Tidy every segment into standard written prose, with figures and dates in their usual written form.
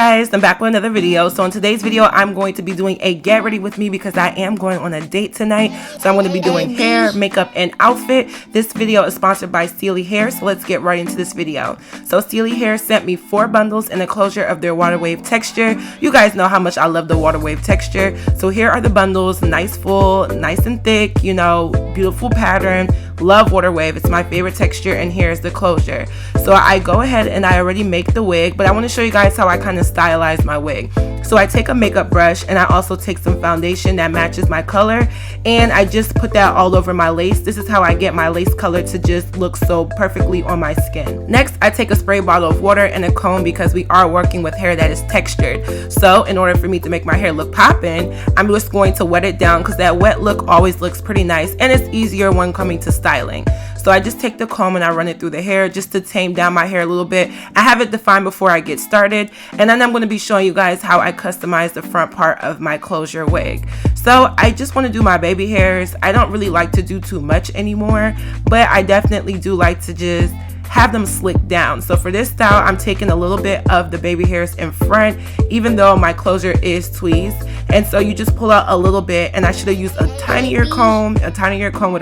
guys, I'm back with another video. So in today's video, I'm going to be doing a get ready with me because I am going on a date tonight. So I'm going to be doing hair, makeup, and outfit. This video is sponsored by Celie Hair, so let's get right into this video. So Celie Hair sent me 4 bundles in the closure of their water wave texture. You guys know how much I love the water wave texture. So here are the bundles, nice full, nice and thick, you know, beautiful pattern. Love water wave, it's my favorite texture, and here's the closure. So I go ahead and I already make the wig, but I want to show you guys how I kind of stylize my wig. So I take a makeup brush and I also take some foundation that matches my color, and I just put that all over my lace. This is how I get my lace color to just look so perfectly on my skin. Next, I take a spray bottle of water and a comb because we are working with hair that is textured. So in order for me to make my hair look poppin', I'm just going to wet it down because that wet look always looks pretty nice and it's easier when coming to styling. So I just take the comb and I run it through the hair just to tame down my hair a little bit. I have it defined before I get started, and then I'm going to be showing you guys how I customize the front part of my closure wig. So I just want to do my baby hairs. I don't really like to do too much anymore, but I definitely do like to just have them slick down. So for this style, I'm taking a little bit of the baby hairs in front, even though my closure is tweezed. And so you just pull out a little bit, and I should have used a tinier comb with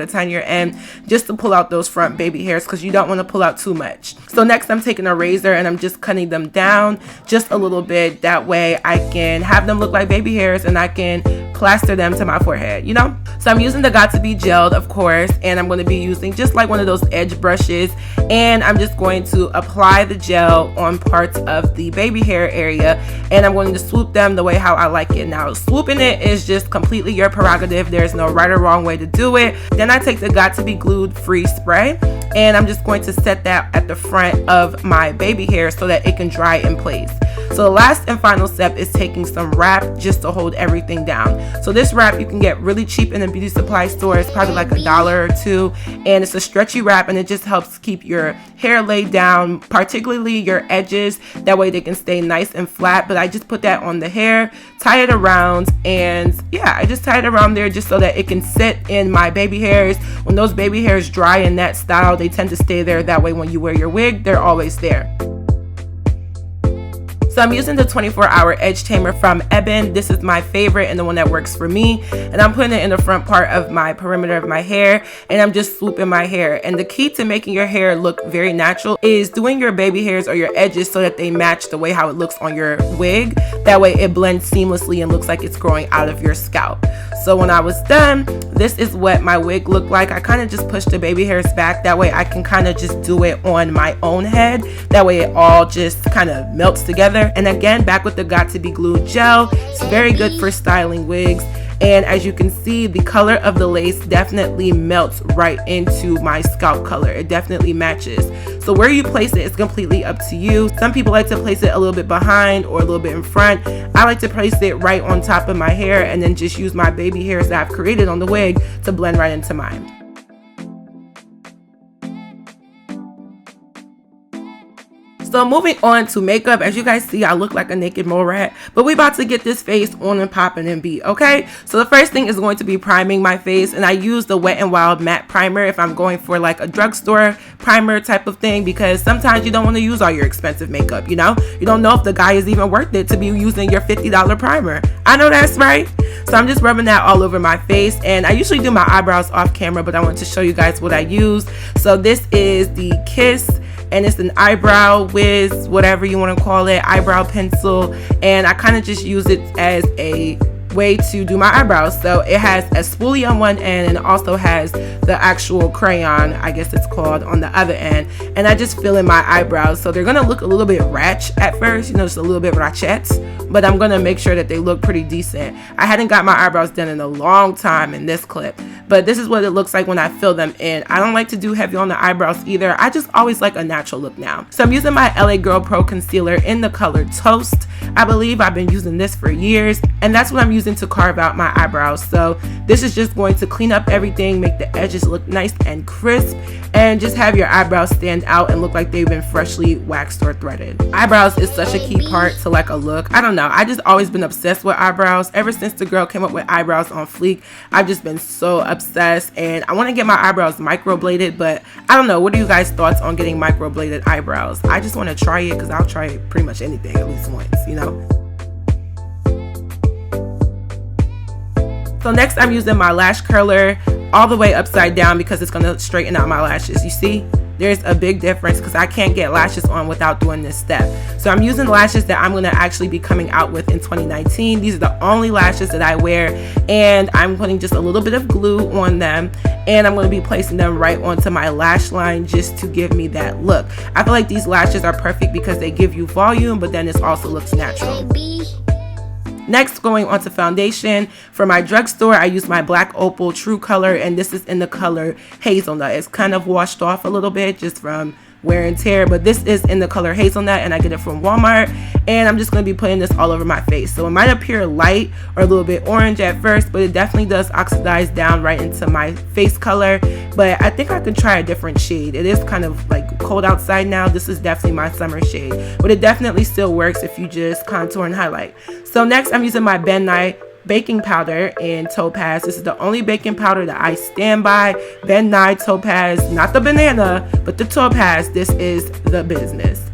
a tinier end just to pull out those front baby hairs because you don't want to pull out too much. So next I'm taking a razor and I'm just cutting them down just a little bit. That way I can have them look like baby hairs and I can plaster them to my forehead, you know? So I'm using the Got To Be gelled, of course, and I'm going to be using just like one of those edge brushes, and I'm just going to apply the gel on parts of the baby hair area, and I'm going to swoop them the way how I like it. Now, swooping it is just completely your prerogative. There's no right or wrong way to do it. Then I take the Got To Be Glued Free Spray, and I'm just going to set that at the front of my baby hair so that it can dry in place. So the last and final step is taking some wrap just to hold everything down. So this wrap you can get really cheap in a beauty supply store. It's probably like $1 or $2, and it's a stretchy wrap, and it just helps keep your hair laid down, particularly your edges. That way they can stay nice and flat. But I just put that on the hair, tie it around, and yeah, I just tie it around there just so that it can sit in my baby hairs. When those baby hairs dry in that style, they tend to stay there. That way when you wear your wig, they're always there. So I'm using the 24-hour edge tamer from Ebin. This is my favorite and the one that works for me. And I'm putting it in the front part of my perimeter of my hair, and I'm just swooping my hair. And the key to making your hair look very natural is doing your baby hairs or your edges so that they match the way how it looks on your wig. That way it blends seamlessly and looks like it's growing out of your scalp. So when I was done, this is what my wig looked like. I kind of just pushed the baby hairs back. That way I can kind of just do it on my own head. That way it all just kind of melts together. And again, back with the Got To Be Glued gel. It's very good for styling wigs. And as you can see, the color of the lace definitely melts right into my scalp color. It definitely matches. So where you place it is completely up to you. Some people like to place it a little bit behind or a little bit in front. I like to place it right on top of my hair and then just use my baby hairs that I've created on the wig to blend right into mine. So moving on to makeup, as you guys see, I look like a naked mole rat, but we about to get this face on and popping and beat, okay? So the first thing is going to be priming my face, and I use the Wet n Wild matte primer if I'm going for like a drugstore primer type of thing, because sometimes you don't want to use all your expensive makeup, you know? You don't know if the guy is even worth it to be using your $50 primer. I know that's right. So I'm just rubbing that all over my face, and I usually do my eyebrows off camera, but I want to show you guys what I use. So this is the Kiss, and it's an eyebrow whiz, whatever you want to call it, eyebrow pencil, and I kind of just use it as a way to do my eyebrows. So it has a spoolie on one end and it also has the actual crayon, I guess it's called, on the other end, and I just fill in my eyebrows. So they're gonna look a little bit ratchet at first, you know, just a little bit ratchet, but I'm gonna make sure that they look pretty decent. I hadn't got my eyebrows done in a long time in this clip, but this is what it looks like when I fill them in. I don't like to do heavy on the eyebrows either. I just always like a natural look now. So I'm using my LA Girl Pro Concealer in the color Toast. I believe I've been using this for years, and that's what I'm using to carve out my eyebrows. So this is just going to clean up everything, make the edges look nice and crisp, and just have your eyebrows stand out and look like they've been freshly waxed or threaded. Eyebrows is such a key part to like a look. I don't know, I just always been obsessed with eyebrows. Ever since the girl came up with eyebrows on fleek, I've just been so obsessed, and I want to get my eyebrows microbladed, but I don't know. What are you guys' thoughts on getting microbladed eyebrows? I just want to try it because I'll try pretty much anything at least once, you know? So next I'm using my lash curler all the way upside down because it's going to straighten out my lashes. You see? There's a big difference because I can't get lashes on without doing this step. So I'm using lashes that I'm going to actually be coming out with in 2019. These are the only lashes that I wear, and I'm putting just a little bit of glue on them, and I'm going to be placing them right onto my lash line just to give me that look. I feel like these lashes are perfect because they give you volume, but then it also looks natural. Next, going on to foundation. For my drugstore, I use my Black Opal True Color, and this is in the color Hazelnut. It's kind of washed off a little bit just from wear and tear, but this is in the color Hazelnut, and I get it from Walmart, and I'm just going to be putting this all over my face. So it might appear light or a little bit orange at first, but it definitely does oxidize down right into my face color. But I think I could try a different shade. It is kind of like cold outside now. This is definitely my summer shade, but it definitely still works if you just contour and highlight. So next I'm using my Ben Nye baking powder in Topaz. This is the only baking powder that I stand by. Ben Nye Topaz, not the banana, but the Topaz. This is the business.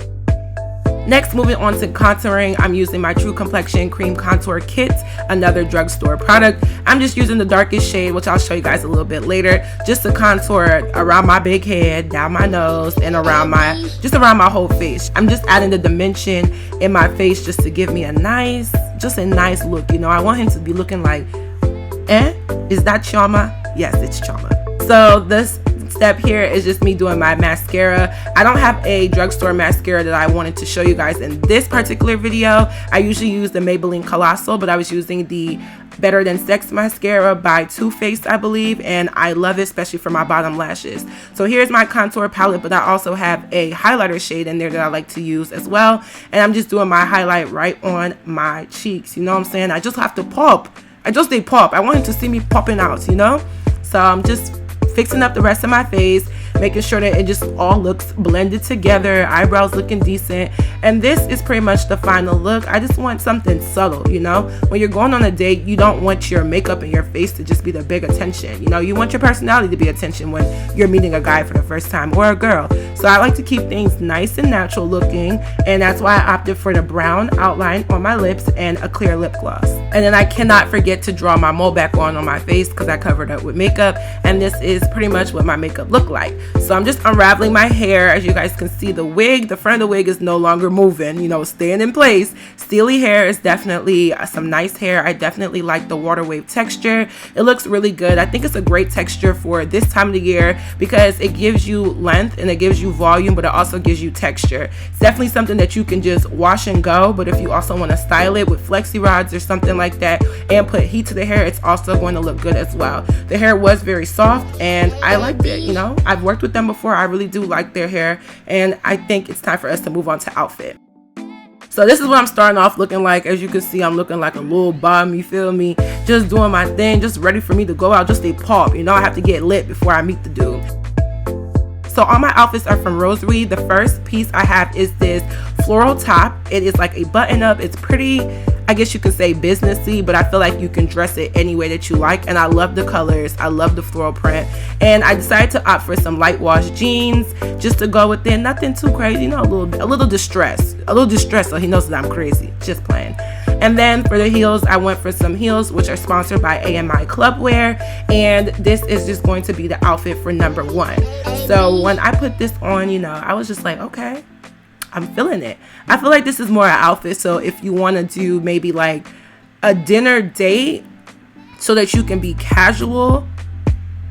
Next, moving on to contouring, I'm using my True Complexion Cream Contour Kit, another drugstore product. I'm just using the darkest shade, which I'll show you guys a little bit later, just to contour around my big head, down my nose, and around my whole face. I'm just adding the dimension in my face just to give me a nice look. You know, I want him to be looking like, is that Chioma? Yes, it's Chioma. So this step here is just me doing my mascara. I don't have a drugstore mascara that I wanted to show you guys in this particular video. I usually use the Maybelline Colossal, but I was using the Better Than Sex mascara by Too Faced, I believe, and I love it, especially for my bottom lashes. So here's my contour palette, but I also have a highlighter shade in there that I like to use as well, and I'm just doing my highlight right on my cheeks. You know what I'm saying? I just have to pop. I want him to see me popping out, you know? So I'm just fixing up the rest of my face, making sure that it just all looks blended together, eyebrows looking decent, and this is pretty much the final look. I just want something subtle, you know? When you're going on a date, you don't want your makeup and your face to just be the big attention, you know? You want your personality to be attention when you're meeting a guy for the first time, or a girl. So I like to keep things nice and natural looking, and that's why I opted for the brown outline on my lips and a clear lip gloss. And then I cannot forget to draw my mole back on my face because I covered up with makeup, and this is pretty much what my makeup looked like. So I'm just unraveling my hair. As you guys can see, the front of the wig is no longer moving, you know, staying in place. Celie hair is definitely some nice hair. I definitely like the water wave texture. It looks really good. I think it's a great texture for this time of the year because it gives you length and it gives you volume, but it also gives you texture. It's definitely something that you can just wash and go, but if you also want to style it with flexi rods or something like that and put heat to the hair, it's also going to look good as well. The hair was very soft and I liked it, you know. I've worked with them before. I really do like their hair, and I think it's time for us to move on to outfit. So this is what I'm starting off looking like. As you can see, I'm looking like a little bum, you feel me? Just doing my thing, just ready for me to go out, just a pop. You know, I have to get lit before I meet the dude. So all my outfits are from Rosary. The first piece I have is this floral top. It is like a button up. It's pretty, I guess you could say businessy, but I feel like you can dress it any way that you like. And I love the colors. I love the floral print. And I decided to opt for some light wash jeans just to go with it. Nothing too crazy, you know, a little distressed so he knows that I'm crazy. Just playing. And then for the heels, I went for some heels, which are sponsored by AMI Clubwear. And this is just going to be the outfit for number 1. So when I put this on, you know, I was just like, okay, I'm feeling it. I feel like this is more an outfit. So if you want to do maybe like a dinner date so that you can be casual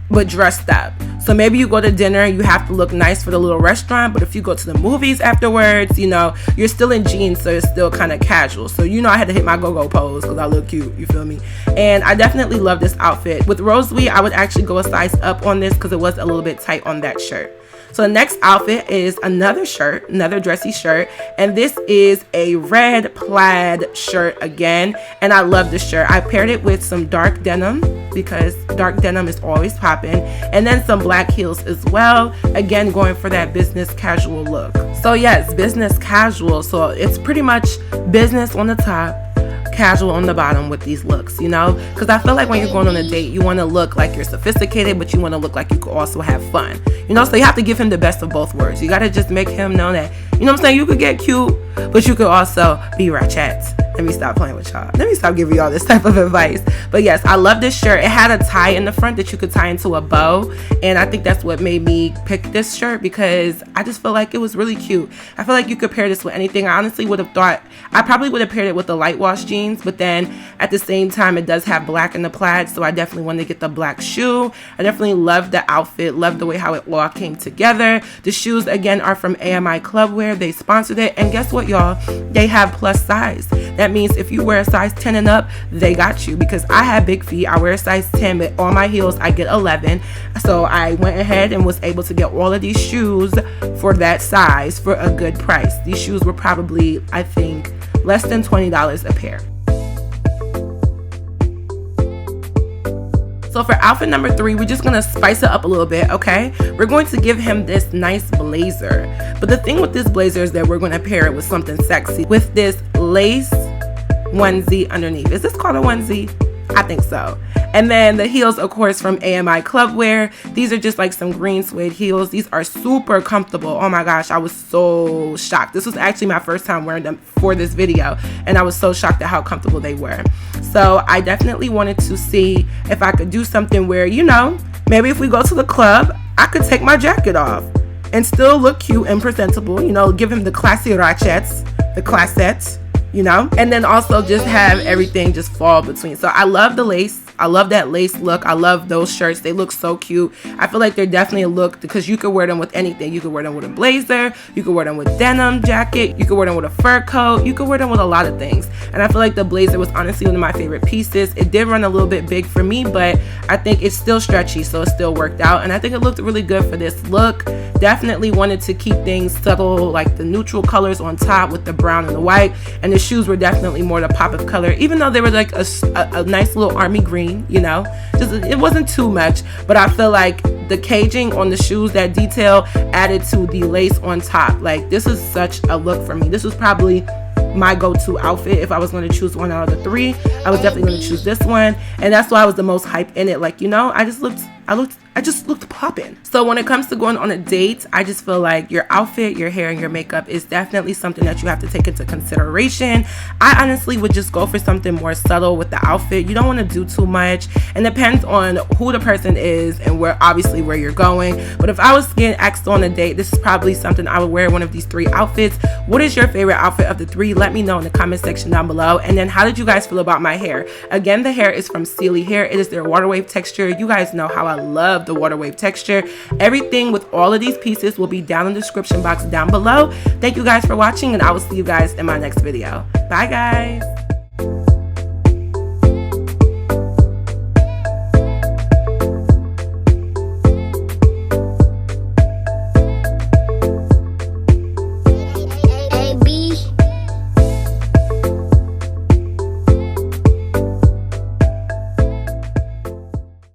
but dressed up. So maybe you go to dinner and you have to look nice for the little restaurant, but if you go to the movies afterwards, you know, you're still in jeans, so it's still kind of casual. So, you know, I had to hit my go-go pose because I look cute, you feel me? And I definitely love this outfit. With Rosely, I would actually go a size up on this because it was a little bit tight on that shirt. So the next outfit is another shirt, another dressy shirt, and this is a red plaid shirt again, and I love this shirt. I paired it with some dark denim because dark denim is always popping, and then some black heels as well, again going for that business casual look. So yes, business casual, so it's pretty much business on the top, casual on the bottom with these looks, you know, because I feel like when you're going on a date, you want to look like you're sophisticated, but you want to look like you could also have fun, you know. So you have to give him the best of both worlds. You got to just make him know that, you know what I'm saying, you could get cute, but you could also be ratchet. Let me stop playing with y'all. Let me stop giving y'all this type of advice. But yes, I love this shirt. It had a tie in the front that you could tie into a bow, and I think that's what made me pick this shirt, because I just feel like it was really cute. I feel like you could pair this with anything. I honestly would have thought, I probably would have paired it with the light wash jeans, but then at the same time it does have black in the plaid, so I definitely wanted to get the black shoe. I definitely love the outfit, love the way how it all came together. The shoes again are from AMI Clubwear. They sponsored it, and guess what, y'all, they have plus size. That means if you wear a size 10 and up, they got you, because I have big feet. I wear a size 10, but on my heels I get 11, so I went ahead and was able to get all of these shoes for that size for a good price. These shoes were probably, I think, less than $20 a pair. So for outfit number 3, we're just gonna spice it up a little bit, okay? We're going to give him this nice blazer, but the thing with this blazer is that we're gonna pair it with something sexy, with this lace onesie underneath. Is this called a onesie? I think so. And then the heels, of course, from AMI Clubwear. These are just like some green suede heels. These are super comfortable. Oh my gosh, I was so shocked. This was actually my first time wearing them for this video, and I was so shocked at how comfortable they were. So I definitely wanted to see if I could do something where, you know, maybe if we go to the club, I could take my jacket off and still look cute and presentable, you know, give him the classy ratchets, the classets, you know, and then also just have everything just fall between. So I love the lace. I love that lace look. I love those shirts. They look so cute. I feel like they're definitely a look because you could wear them with anything. You could wear them with a blazer. You could wear them with denim jacket. You could wear them with a fur coat. You could wear them with a lot of things. And I feel like the blazer was honestly one of my favorite pieces. It did run a little bit big for me, but I think it's still stretchy, so it still worked out. And I think it looked really good for this look. Definitely wanted to keep things subtle, like the neutral colors on top with the brown and the white. And the shoes were definitely more the pop of color, even though they were like a nice little army green, you know, just it wasn't too much, but I feel like the caging on the shoes, that detail added to the lace on top. Like, this is such a look for me. This was probably my go-to outfit. If I was going to choose one out of the 3, I was definitely going to choose this one, and that's why I was the most hype in it. Like, you know, I just looked popping. So when it comes to going on a date, I just feel like your outfit, your hair, and your makeup is definitely something that you have to take into consideration. I honestly would just go for something more subtle with the outfit. You don't want to do too much, and depends on who the person is and where you're going. But if I was getting asked on a date, this is probably something I would wear, one of these 3 outfits. What is your favorite outfit of the 3? Let me know in the comment section down below. And then how did you guys feel about my hair? Again, the hair is from Celie Hair. It is their water wave texture. You guys know how I love the water wave texture. Everything with all of these pieces will be down in the description box down below. Thank you guys for watching, and I will see you guys in my next video. Bye guys.